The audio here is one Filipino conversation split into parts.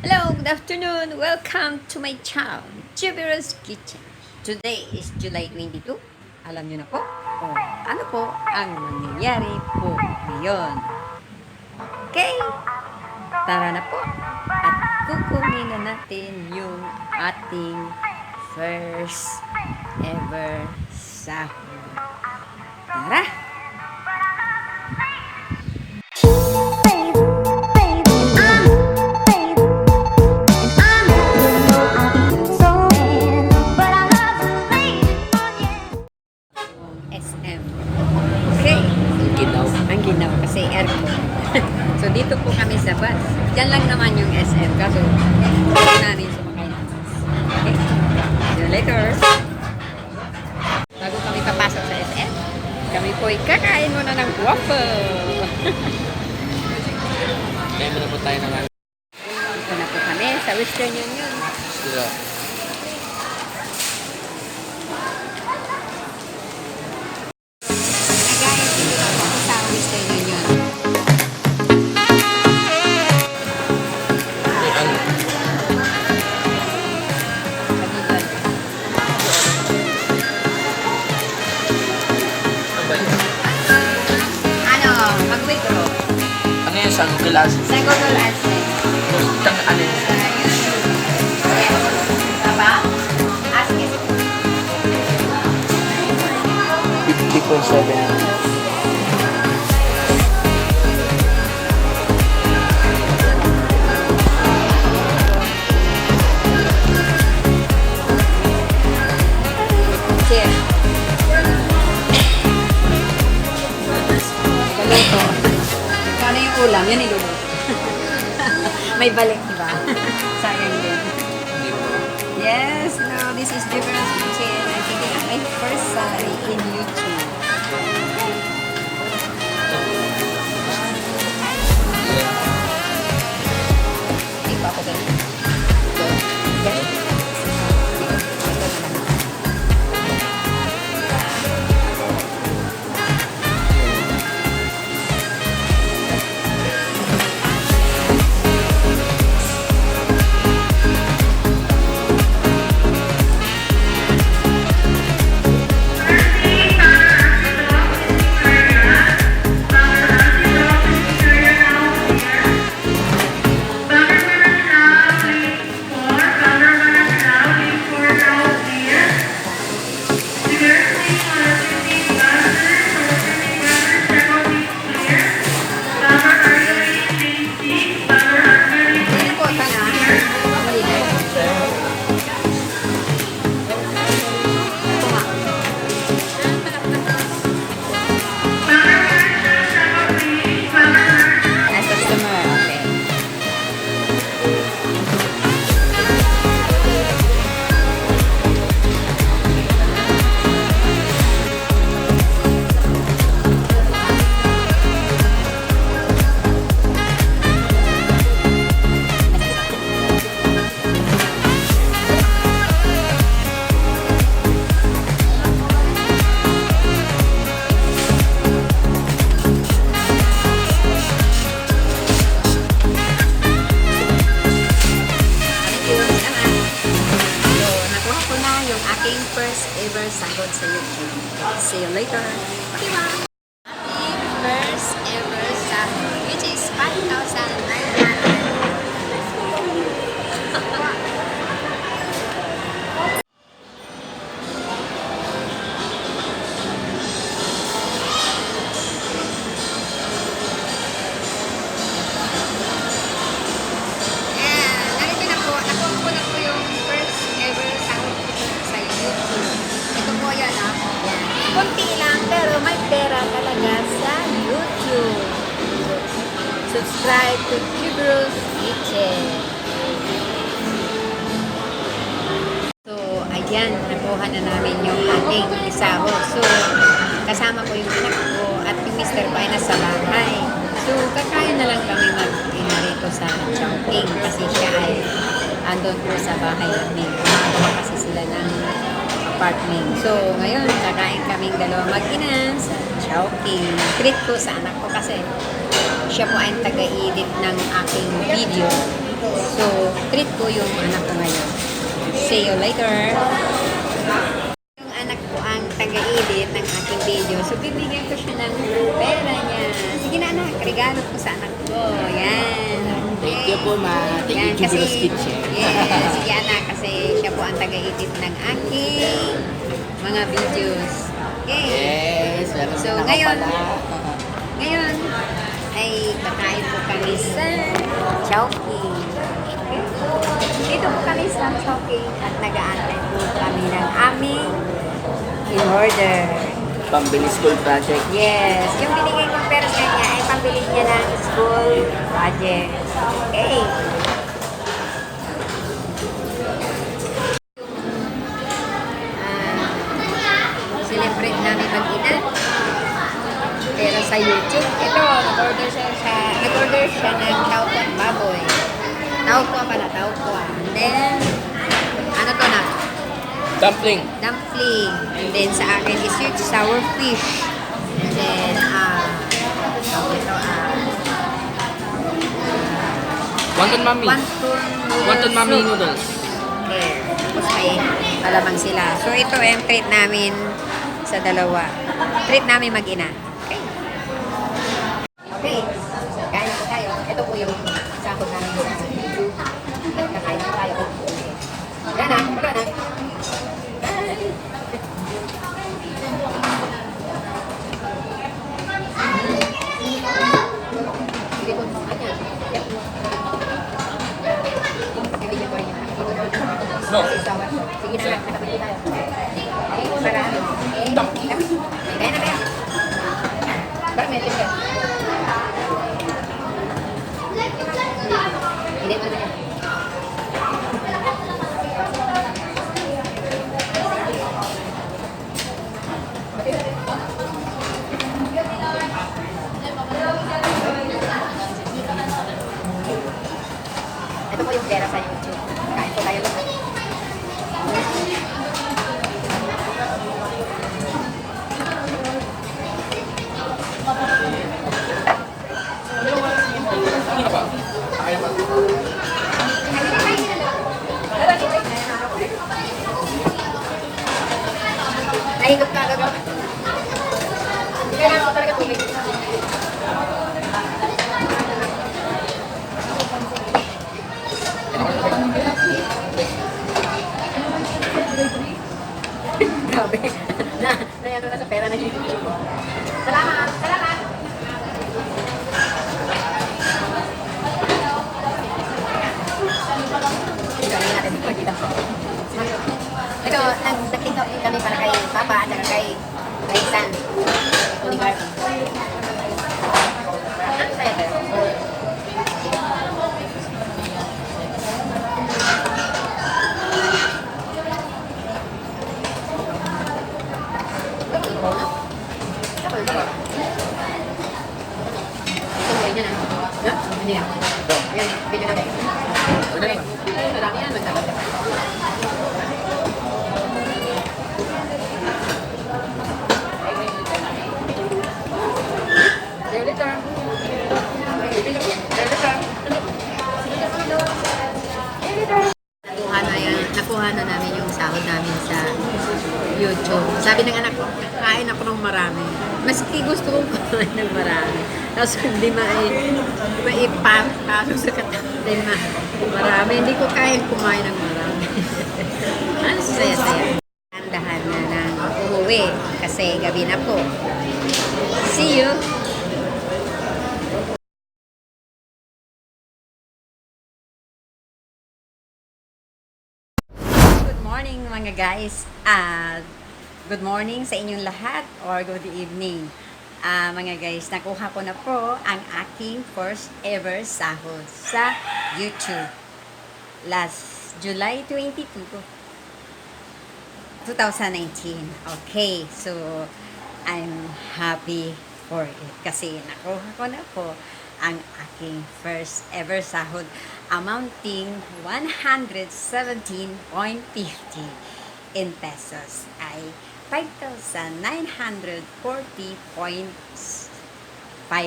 Hello, good afternoon. Welcome to my channel, Juvie's Kitchen. Today is July 22. Alam niyo na po kung ano po ang nangyayari po ngayon. Okay, tara na po at kukunin na natin yung ating first ever sahod. Tara! SM. Okay. Ang ginaw kasi aircon. So dito po kami sa bus. Diyan lang naman yung SM. Kaso hindi namin sumakay ng bus. Okay. See you later. Bago kami papasok sa SM, kami po kakain muna ng waffle. Kaya mo na po tayo naman. Dito na po kami sa Western Union. Sila. Guys, dito na po sa Western Union. Ano? Mag-withdraw. Ano yan sa Google Ads? Sa Google AdSense. Itang ano yun? Diba? Ask it. 50.7. Cheers. Galuto. Kano yung ulam? Yan ilulong. May balik, diba? Sayang din. Hindi mo. Yes, no, this is Juvie's Kitchen. I'm thinking of my first salary in YouTube. Hindi pa ako ganun. Ganun. Sino po ka na? Mali na. Ito nga. As customer, okay. Thank you naman. So, nakuha ko na yung aking first ever sahod sa YouTube. See you later. Bye-bye! Aking first ever sahod, which is 5,900. Narito na po, nakuha ko na po yung first ever sahod ko sa YouTube. Ito po yan ah. Yan. Kunti lang pero may pera talaga sa YouTube. Subscribe to Juvie's Kitchen. So, ayan, nakuha na namin yung ating sahod. So, kasama ko yung anak ko at yung mister ko ay nasa bahay. So, kakain na lang kami mag-inarito sa Chowking kasi siya ay andon po sa bahay namin. Gumagawa kasi sila ng apartment. So, ngayon, kakain kaming dalawa mag-ina sa Chowking. Treat ko sa anak ko kasi siya po ay taga-edit ng aking video. So, treat ko yung anak ko ngayon. See you later! Yung anak ko ang taga-edit ng aking video. So, bibigyan ko siya ng pera niya. Sige na anak, regalo ko sa anak ko. Yan. Thank you po, ma. Yan, Thank you, kasi, Jubilee's Kitchen. yes, sige anak, kasi siya po ang taga-edit ng aking mga videos. Okay. Yes, meron So, din ako ngayon, pala. ngayon ay kakain po kami sa Chowking. Okay? Dito po kami sa Chowking at nag-aantay po kami ng aming in-order. Pambili school project. Yes, yung binigay kong pera sa kanya ay pambili niya ng school project. Okay. Celebrate namin mag-ina. Pero sa YouTube, ito, nag-order siya ng taupo at baboy. Taupo pala, taupo. And then, ano to na? Dumpling. Dumpling. And then sa akin is yung sour fish. And then, Wonton Mami. Wonton Mami soup. noodles. Okay. Tapos may alamang sila. So ito yung treat namin sa dalawa. Treat namin mag-ina. Okay. Okay. Kain po tayo. Ito po yung sahod namin sa YouTube. Kakain po tayo. Yan na. Ito na. No. Sige na, nakapagin tayo. Okay, marami. Okay, kaya na kaya. Parang may ticket. Hindi mo na yan. Ito po yung pera sa YouTube. Kain po tayo lahat. Nahigop ka agad. Kailangan ko talaga tubig. Grabe. Nayano na sa pera na yung Salamat! Salamat! Gawin natin ito dito. Ito, nag-tiktok din kami para kay Papa at saka kay San. Oliver. Ang saya tayo. Hindi na. Ayan, video natin. Okay. Marami yan, magkakalit. Nakuha na namin yung sahod namin sa YouTube. Sabi ng anak ko, kain ako ng marami. Maski gusto kong kumain ng marami. Tapos hindi maipapasok sa katawan. Marami. Hindi ko kaya kumain ng marami. Ang saya-saya. Andahan na ng uuwi kasi gabi na po. See you! Good morning mga guys. Good morning sa inyong lahat or good evening. Mga guys, nakuha ko na po ang aking first ever sahod sa YouTube. Last July 22, 2019. Okay, so I'm happy for it kasi nakuha ko na po ang aking first ever sahod amounting 117.50 in pesos ay 5,940.5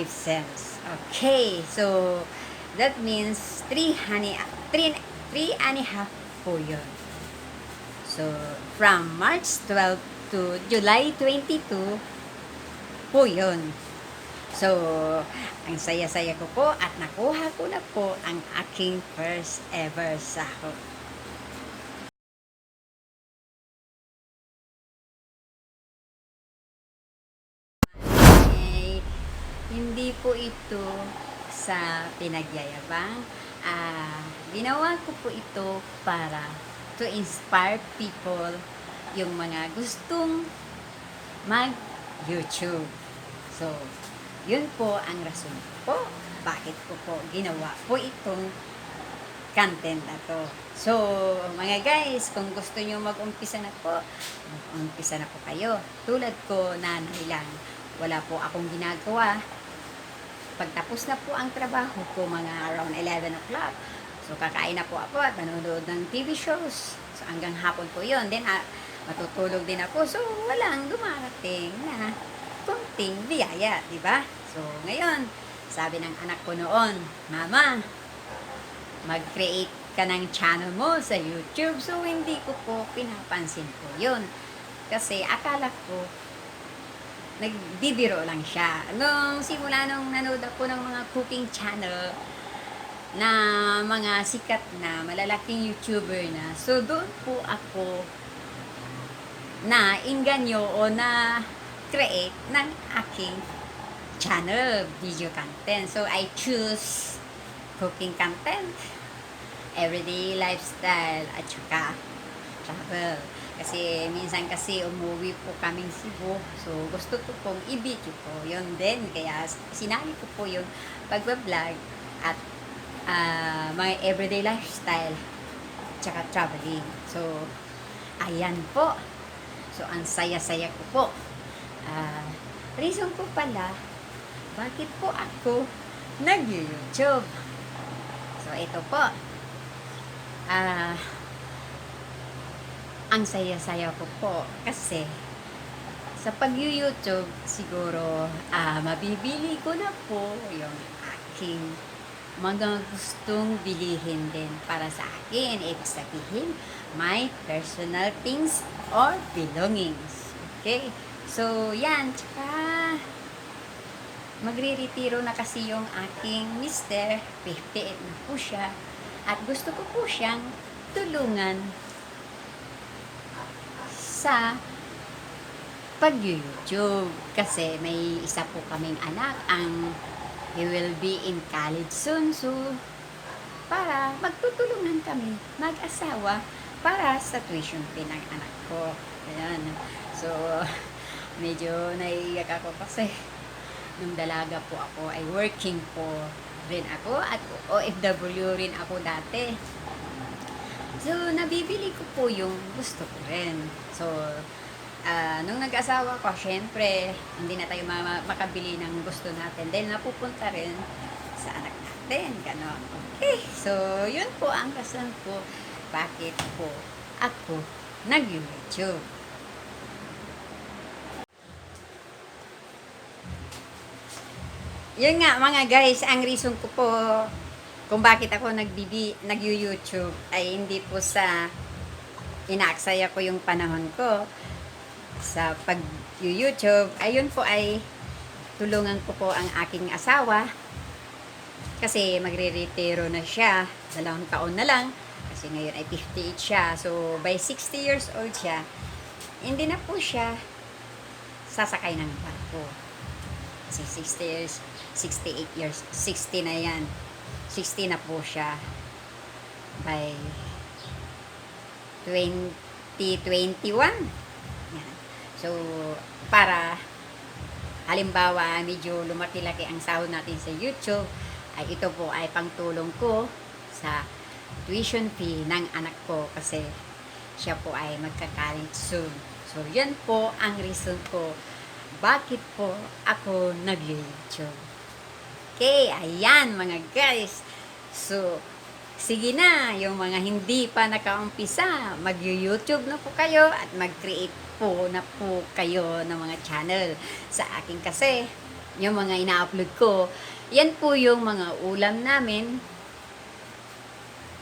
cents. Okay, so That means 3.5 po yun. So, from March 12 to July 22 po yun. So, ang saya-saya ko po at nakuha ko na po ang aking first ever sahod. Hindi po ito sa pinagyayabang. Ginawa ko po ito para to inspire people, yung mga gustong mag-YouTube. So, yun po ang rason po bakit ko po ginawa po itong content na to. So, mga guys, kung gusto nyo mag-umpisa na po, mag-umpisa na po kayo. Tulad ko, nanay lang. Wala po akong ginagawa. Pagtapos na po ang trabaho ko, mga around 11 o'clock. So, kakain na po ako at manonood ng TV shows. So, hanggang hapon po yun. Then, matutulog din ako. So, walang dumarating na kunting biyaya, di ba? So, ngayon, sabi ng anak ko noon, Mama, mag-create ka ng channel mo sa YouTube. So, hindi ko po pinapansin po yun. Kasi akala ko, nagbibiro lang siya. Simula nung nanood ako ng mga cooking channel na mga sikat na malalaking YouTuber na. So, doon po ako na inganyo o na create ng aking channel, video content. So, I choose cooking content, everyday lifestyle, at saka travel. Kasi minsan kasi umuwi po kaming Cebu. So, gusto ko pong i-video po yun din. Kaya sinali ko po yung pagbablog at mga everyday lifestyle tsaka traveling. So, ayan po. So, ang saya-saya ko po. Reason ko pala, bakit po ako nag-YouTube? So, ito po. Ang saya-saya ko po kasi sa pag-YouTube siguro mabibili ko na po yung aking mga gustong bilihin din para sa akin. Ibig sabihin, my personal things or belongings. Okay? So, yan. Tsaka, magre-retiro na kasi yung aking mister. 58 na po siya. At gusto ko po siyang tulungan sa pag-YouTube. Kasi may isa po kaming anak. He will be in college soon. So, para magtutulungan kami, mag-asawa, para sa tuition fee ng anak ko. Ayan. So, medyo naiiyak ako kasi nung dalaga po ako ay working po rin ako at OFW rin ako dati. So, nabibili ko po yung gusto ko rin. So, nung nag-asawa ko, syempre, hindi na tayo makabili ng gusto natin. Dahil napupunta rin sa anak natin. Ganon. Okay. So, yun po ang rason ko bakit po ako nag-YouTube. Yun nga mga guys, ang reason ko po kung bakit ako nag-YouTube ay hindi po sa inaaksaya ko yung panahon ko sa pag-YouTube. Ayun po ay tulungan ko po ang aking asawa kasi magre-retiro na siya. 2 taon na lang kasi ngayon ay 58 siya. So by 60 years old siya, hindi na po siya sasakay ng barko. Kasi 68 years, 60 na yan. 60 na po siya by 2021. Yan. So, para halimbawa, medyo lumaki-laki ang sahod natin sa YouTube, ay ito po ay pangtulong ko sa tuition fee ng anak ko kasi siya po ay magka-college soon. So, yan po ang reason ko bakit po ako nag-YouTube. Okay, ayan mga guys. So, sige na, yung mga hindi pa nakaumpisa, mag-YouTube na po kayo at mag-create po na po kayo ng mga channel. Sa akin kasi, yung mga ina-upload ko, yan po yung mga ulam namin.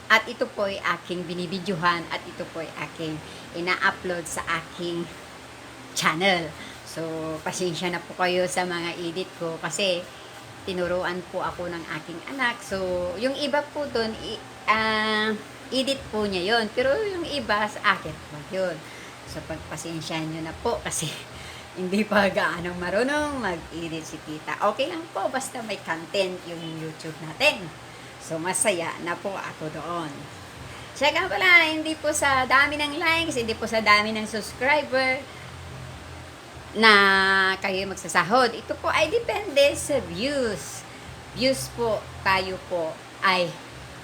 At ito po ay aking binibidyohan at ito po ay aking ina-upload sa aking channel. So, pasensya na po kayo sa mga edit ko kasi tinuruan po ako ng aking anak. So, yung iba po doon, edit po niya yon, pero yung iba sa akin po yun. So, pagpasensya nyo na po kasi hindi pa gaano marunong mag-edit si tita. Okay lang po, basta may content yung YouTube natin. So, masaya na po ako doon. Siya nga pala, hindi po sa dami ng likes, hindi po sa dami ng subscriber na kayo magsasahod. Ito po ay depende sa views. Views po, tayo po ay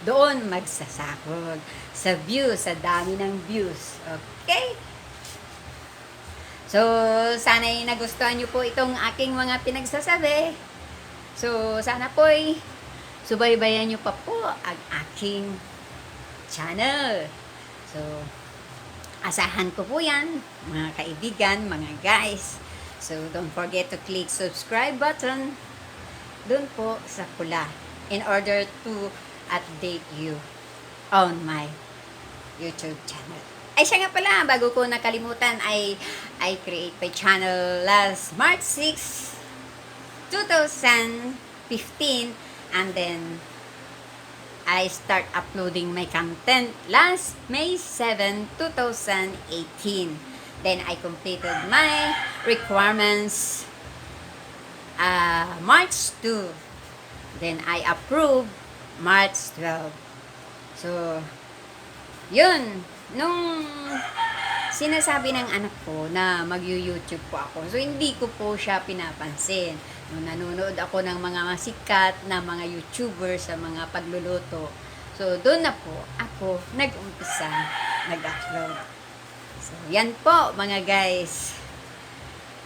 doon magsasahod. Sa views, sa dami ng views. Okay? So, sana'y nagustuhan nyo po itong aking mga pinagsasabi. So, sana po'y subaybayan nyo pa po ang aking channel. So, asahan ko po yan, mga kaibigan, mga guys. So, don't forget to click subscribe button dun po sa pula in order to update you on my YouTube channel. Ay, siya nga pala, bago ko nakalimutan, I create my channel last March 6, 2015, and then I start uploading my content last May 7, 2018. Then I completed my requirements March 2. Then I approved March 12. So, yun. Nung sinasabi ng anak ko na mag-YouTube po ako, so hindi ko po siya pinapansin. Nung nanonood ako ng mga masikat na mga YouTuber sa mga pagluluto, so doon na po ako nag-umpisa nag-upload. So yan po mga guys,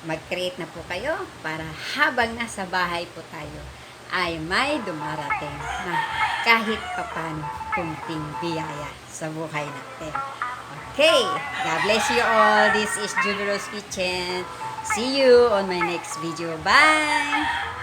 mag-create na po kayo para habang nasa bahay po tayo ay may dumarating na kahit papan kunting biyaya sa buhay natin. Okay, God bless you all. This is Juvie's Kitchen. See you on my next video. Bye!